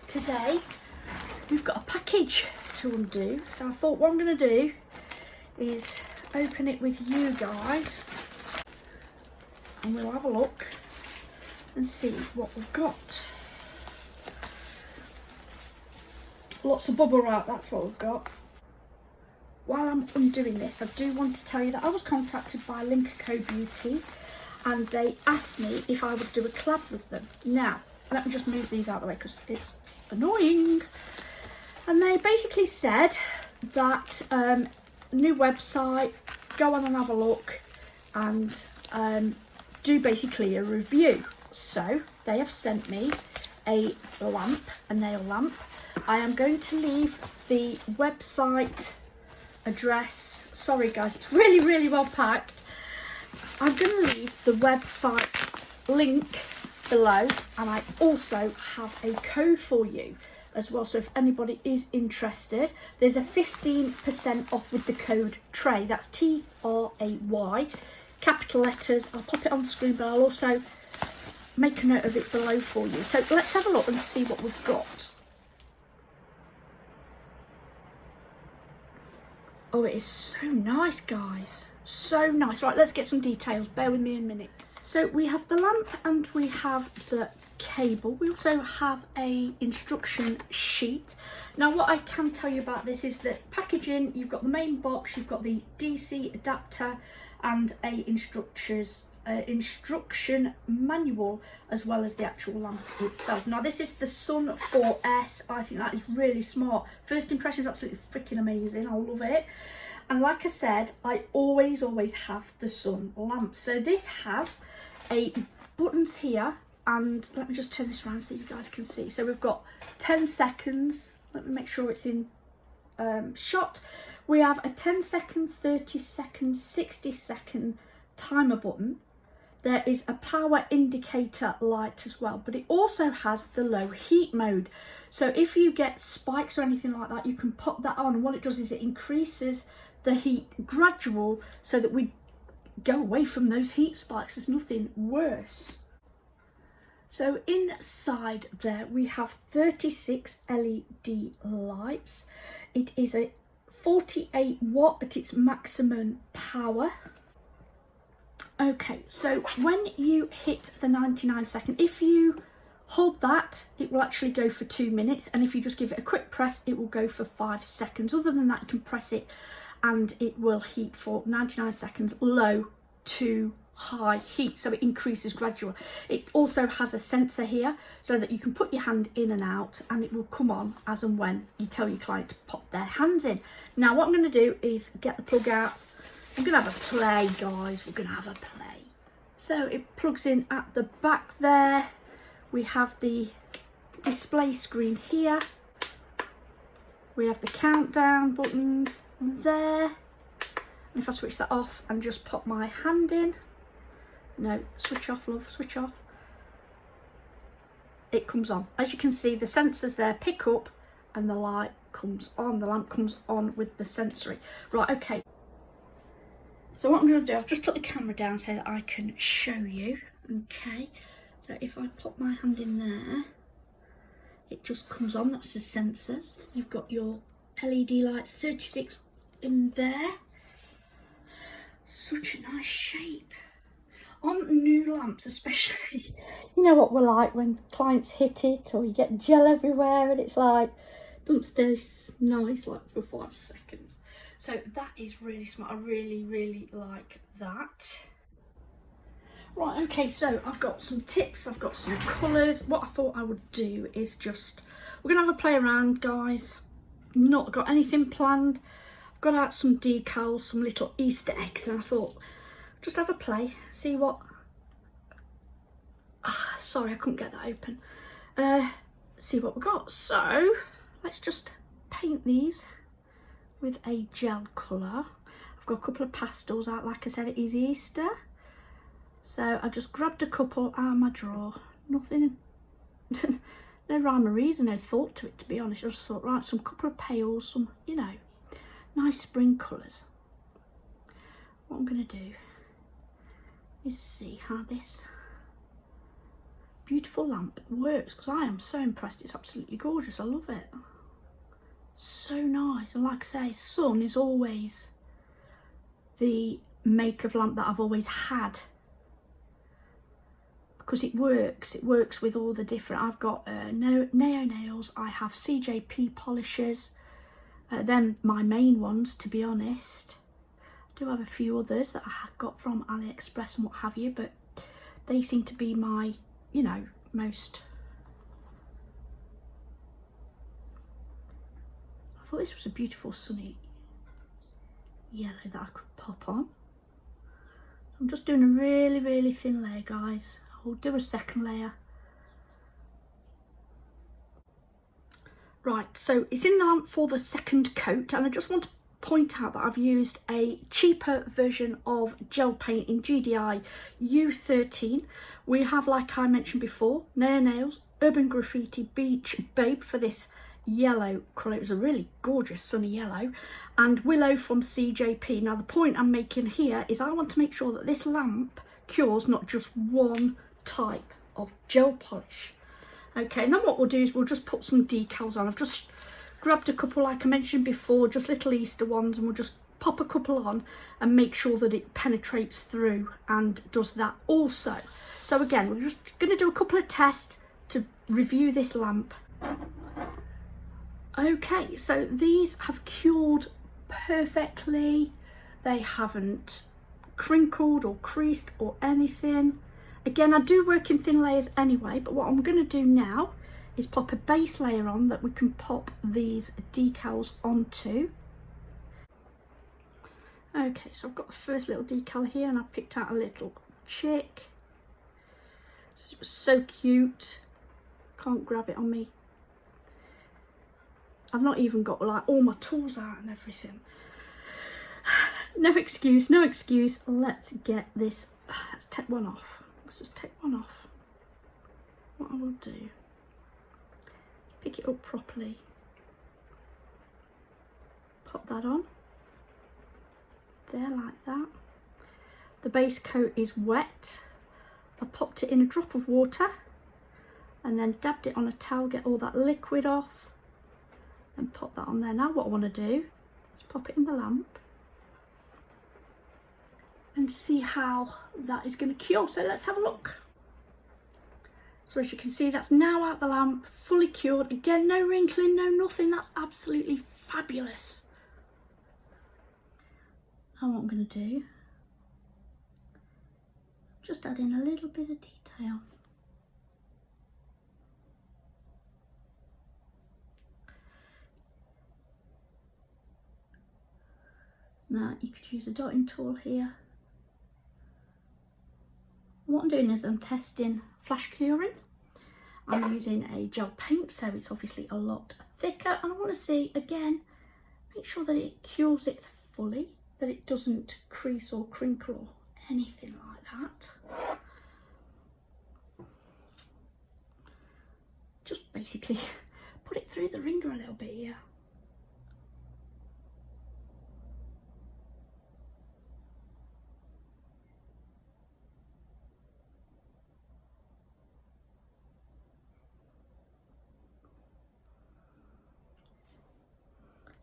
today we've got a package to undo, so I thought what I'm going to do is open it with you guys and we'll have a look and see what we've got. Lots of bubble wrap, that's what we've got. While I'm undoing this, I do want to tell you that I was contacted by Lincoln Beauty and they asked me if I would do a collab with them. Now, let me just move these out of the way because it's annoying. And they basically said that new website, go on and have a look and do basically a review. So they have sent me a lamp, a nail lamp. I am going to leave the website address, sorry guys, it's really well packed. I'm going to leave the website link below, and I also have a code for you as well, so if anybody is interested, there's a 15% off with the code TRAY, that's T-R-A-Y, capital letters. I'll pop it on screen, but I'll also make a note of it below for you. So let's have a look and see what we've got. Oh, it is so nice, guys. So nice. Right, let's get some details. Bear with me a minute. So we have the lamp and we have the cable. We also have a instruction sheet. Now, what I can tell you about this is that packaging, you've got the main box, you've got the DC adapter and a instruction manual, as well as the actual lamp itself. Now, this is the Sun4S. I think that is really smart. First impression is absolutely freaking amazing. I love it. And like I said, I always have the sun lamp. So this has a buttons here, and let me just turn this around so you guys can see. So we've got 10 seconds. Let me make sure it's in shot. We have a 10 second, 30 second, 60 second timer button. There is a power indicator light as well, but it also has the low heat mode. So if you get spikes or anything like that, you can pop that on, and what it does is it increases the heat gradual so that we go away from those heat spikes. There's nothing worse. So inside there we have 36 LED lights. It is a 48 watt at its maximum power. Okay, so when you hit the 99 second, if you hold that, it will actually go for 2 minutes, and if you just give it a quick press, it will go for 5 seconds. Other than that, you can press it and it will heat for 99 seconds, low to high heat, so it increases gradual. It also has a sensor here so that you can put your hand in and out, and it will come on as and when you tell your client to pop their hands in. Now, what I'm going to do is get the plug out. I'm going to have a play, guys. We're going to have a play. So it plugs in at the back there. We have the display screen here. We have the countdown buttons there. And if I switch that off and just pop my hand in, no, switch off, love, switch off. It comes on. As you can see, the sensors there pick up and the light comes on. The lamp comes on with the sensory. Right, okay. So what I'm going to do, I've just put the camera down so that I can show you. Okay, so if I pop my hand in there, it just comes on. That's the sensors. You've got your LED lights, 36 in there. Such a nice shape. On new lamps especially, you know what we're like when clients hit it or you get gel everywhere and it's like, doesn't stay nice like for 5 seconds. So that is really smart. I really like that. Right, okay, so I've got some tips, I've got some colours. What I thought I would do is just, we're going to have a play around, guys. Not got anything planned. I've got out some decals, some little Easter eggs, and I thought, just have a play, see what... sorry, I couldn't get that open. See what we got. So, let's just paint these with a gel colour. I've got a couple of pastels out, like I said, it is Easter. So I just grabbed a couple out of my drawer. Nothing, no rhyme or reason, no thought to it, to be honest. I just thought, right, some couple of pales, some, you know, nice spring colours. What I'm going to do is see how this beautiful lamp works, because I am so impressed. It's absolutely gorgeous. I love it. So nice. And like I say, Sun is always the make of lamp that I've always had, because it works with all the different, I've got Neo nails, I have CJP polishers, they're my main ones, to be honest. I do have a few others that I got from AliExpress and what have you, but they seem to be my, you know, most. I thought this was a beautiful sunny yellow that I could pop on. I'm just doing a really, really thin layer, guys. I'll do a second layer. Right, so it's in the lamp for the second coat, and I just want to point out that I've used a cheaper version of gel paint in GDI U13. We have, like I mentioned before, Neo Nails, Urban Graffiti, Beach, Babe for this yellow colour. It was a really gorgeous sunny yellow, and Willow from CJP. Now the point I'm making here is I want to make sure that this lamp cures not just one type of gel polish. Okay, and then what we'll do is we'll just put some decals on. I've just grabbed a couple, like I mentioned before, just little Easter ones, and we'll just pop a couple on and make sure that it penetrates through and does that also. So again, we're just going to do a couple of tests to review this lamp. Okay, so these have cured perfectly. They haven't crinkled or creased or anything. Again, I do work in thin layers anyway, but what I'm going to do now is pop a base layer on that we can pop these decals onto. Okay, so I've got the first little decal here, and I picked out a little chick. It was so cute. Can't grab it on me. I've not even got like all my tools out and everything. No excuse, no excuse. Let's get this. Let's take one off. Let's just take one off. What I will do, pick it up properly, pop that on there like that. The base coat is wet. I popped it in a drop of water and then dabbed it on a towel, get all that liquid off, and pop that on there. Now what I want to do is pop it in the lamp and see how that is going to cure. So let's have a look. So as you can see, that's now out the lamp, fully cured. Again, no wrinkling, no nothing. That's absolutely fabulous. Now what I'm going to do, just add in a little bit of detail. Now you could use a dotting tool here. What I'm doing is I'm testing flash curing. I'm using a gel paint, so it's obviously a lot thicker, and I want to see, again, make sure that it cures it fully, that it doesn't crease or crinkle or anything like that. Just basically put it through the ringer a little bit here.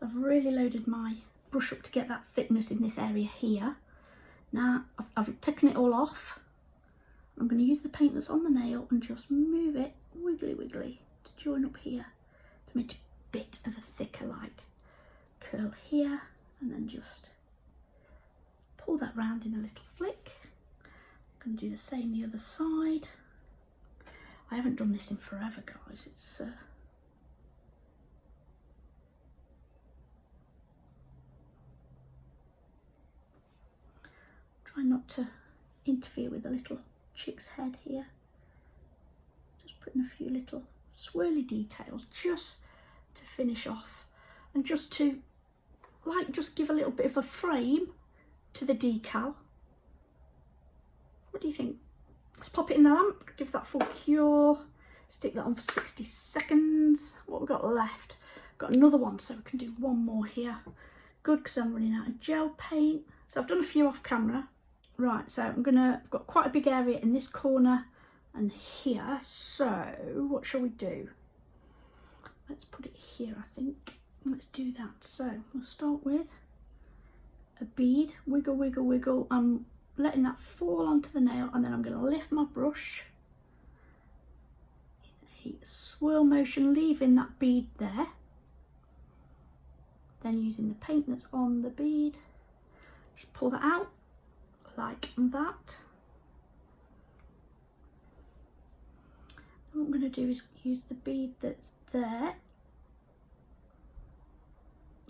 I've really loaded my brush up to get that thickness in this area here. Now I've taken it all off. I'm going to use the paint that's on the nail and just move it wiggly wiggly to join up here to make a bit of a thicker like curl here, and then just pull that round in a little flick. I'm going to do the same the other side. I haven't done this in forever, guys. It's try not to interfere with the little chick's head here. Just putting a few little swirly details just to finish off, and just to just give a little bit of a frame to the decal. What do you think? Let's pop it in the lamp, give that full cure, stick that on for 60 seconds. What have we got left? Got another one, so we can do one more here. Good, because I'm running out of gel paint. So I've done a few off camera. Right, so I've got quite a big area in this corner and here. So what shall we do? Let's put it here, I think. Let's do that. So we'll start with a bead, wiggle, wiggle, wiggle. I'm letting that fall onto the nail, and then I'm going to lift my brush in a swirl motion, leaving that bead there. Then using the paint that's on the bead, just pull that out like that. And what I'm going to do is use the bead that's there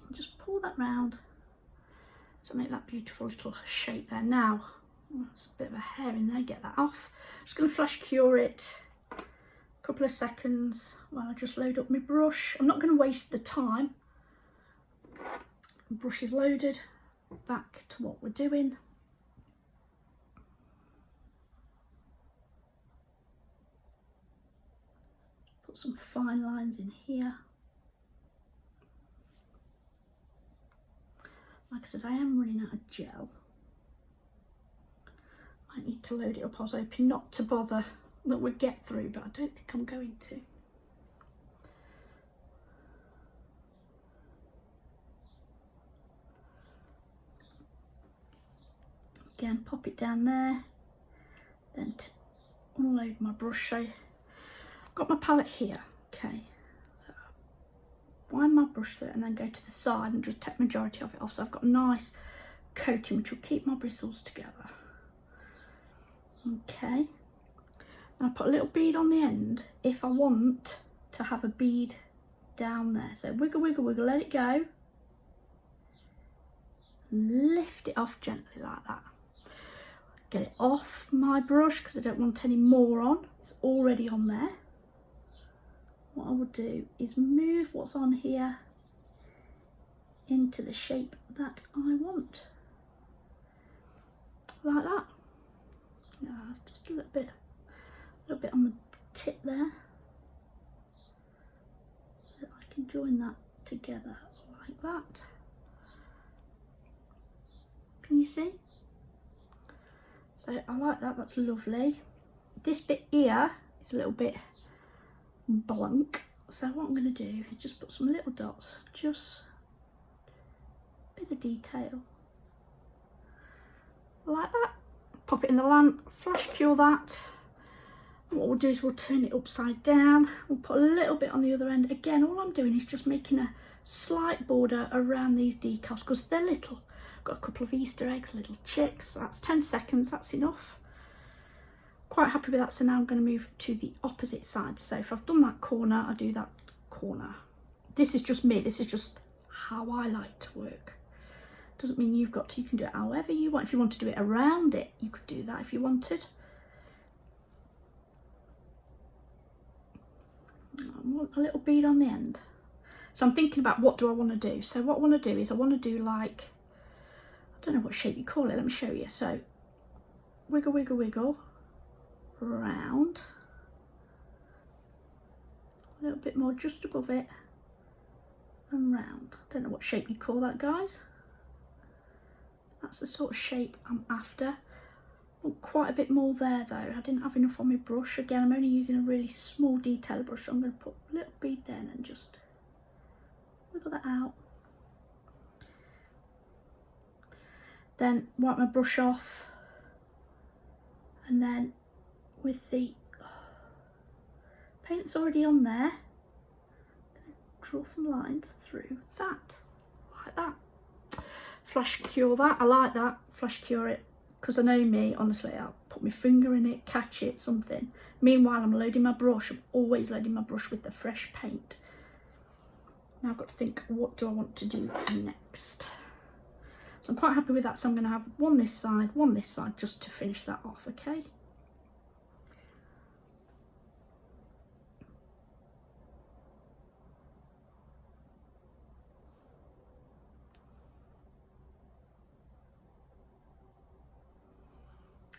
and just pull that round to make that beautiful little shape there. Now, there's a bit of a hair in there, get that off. I'm just going to flash cure it a couple of seconds while I just load up my brush. I'm not going to waste the time. The brush is loaded, back to what we're doing. Put some fine lines in here. Like I said, I am running out of gel. I need to load it up. I was hoping not to bother, that we'd get through, but I don't think I'm going to. Again, pop it down there, then to unload my brush. So I've got my palette here, okay. So wind my brush through it and then go to the side and just take the majority of it off. So I've got a nice coating which will keep my bristles together. Okay. And I put a little bead on the end if I want to have a bead down there. So wiggle, wiggle, wiggle, let it go. Lift it off gently like that. Get it off my brush because I don't want any more on. It's already on there. What I will do is move what's on here into the shape that I want. Like that. Yeah, it's just a little bit on the tip there. So I can join that together like that. Can you see? So I like that, that's lovely. This bit here is a little bit blank. So what I'm going to do is just put some little dots, just a bit of detail. Like that. Pop it in the lamp, flash cure that. What we'll do is we'll turn it upside down. We'll put a little bit on the other end. Again, all I'm doing is just making a slight border around these decals because they're little. Got a couple of Easter eggs, little chicks. That's 10 seconds, that's enough. Quite happy with that, so now I'm going to move to the opposite side. So if I've done that corner, I do that corner. This is just me, this is just how I like to work. Doesn't mean you've got to, you can do it however you want. If you want to do it around it, you could do that if you wanted. I want a little bead on the end. So I'm thinking about what do I want to do. So what I want to do is I want to do like, I don't know what shape you call it, let me show you. So wiggle, wiggle, wiggle, round, a little bit more just above it and round. I don't know what shape you call that, guys. That's the sort of shape I'm after. Want quite a bit more there though. I didn't have enough on my brush. Again, I'm only using a really small detail brush, so I'm going to put a little bead there and then just wiggle that out. Then wipe my brush off, and then with the paint that's already on there, draw some lines through that, like that. Flash cure that, I like that, flash cure it, because I know me, honestly, I'll put my finger in it, catch it, something. Meanwhile, I'm loading my brush, I'm always loading my brush with the fresh paint. Now I've got to think, what do I want to do next? So I'm quite happy with that, so I'm going to have one this side, just to finish that off, okay?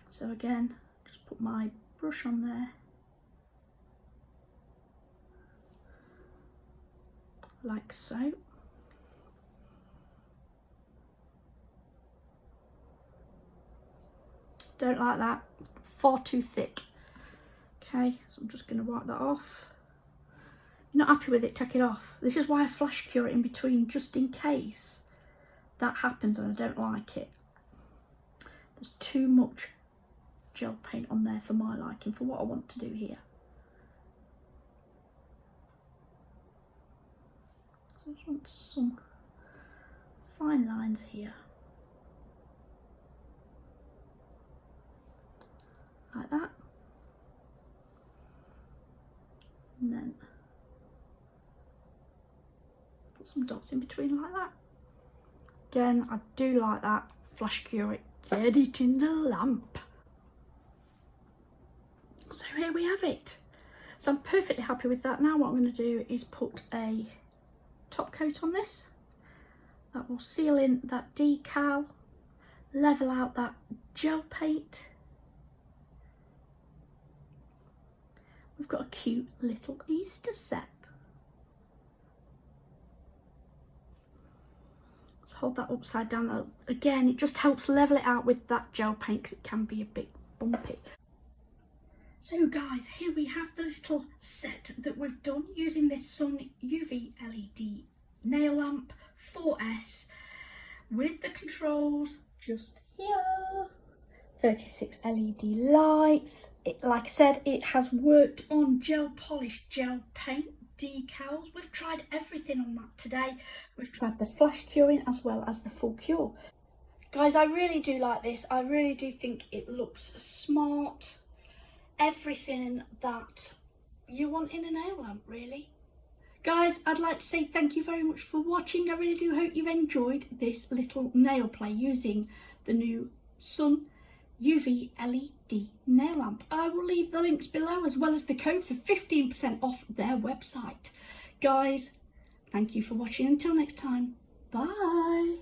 So again, just put my brush on there. Like so. Don't like that, far too thick. Okay, so I'm just going to wipe that off. You're not happy with it, take it off. This is why I flash cure it in between, just in case that happens and I don't like it. There's too much gel paint on there for my liking, for what I want to do here. So I just want some fine lines here. Like that. And then put some dots in between like that. Again, I do like that. Flash cure it. Get it in the lamp. So here we have it. So I'm perfectly happy with that. Now what I'm going to do is put a top coat on this. That will seal in that decal, level out that gel paint. We've got a cute little Easter set. Let's hold that upside down. Again, it just helps level it out with that gel paint because it can be a bit bumpy. So guys, here we have the little set that we've done using this Sun UV LED nail lamp 4S with the controls just here. 36 LED lights. Like I said, it has worked on gel polished gel paint, decals. We've tried everything on that today. We've tried the flash curing as well as the full cure. Guys, I really do like this. I really do think it looks smart. Everything that you want in a nail lamp, really. Guys, I'd like to say thank you very much for watching. I really do hope you've enjoyed this little nail play using the new Sun UV LED nail lamp. I will leave the links below as well as the code for 15% off their website. Guys, thank you for watching. Until next time, bye.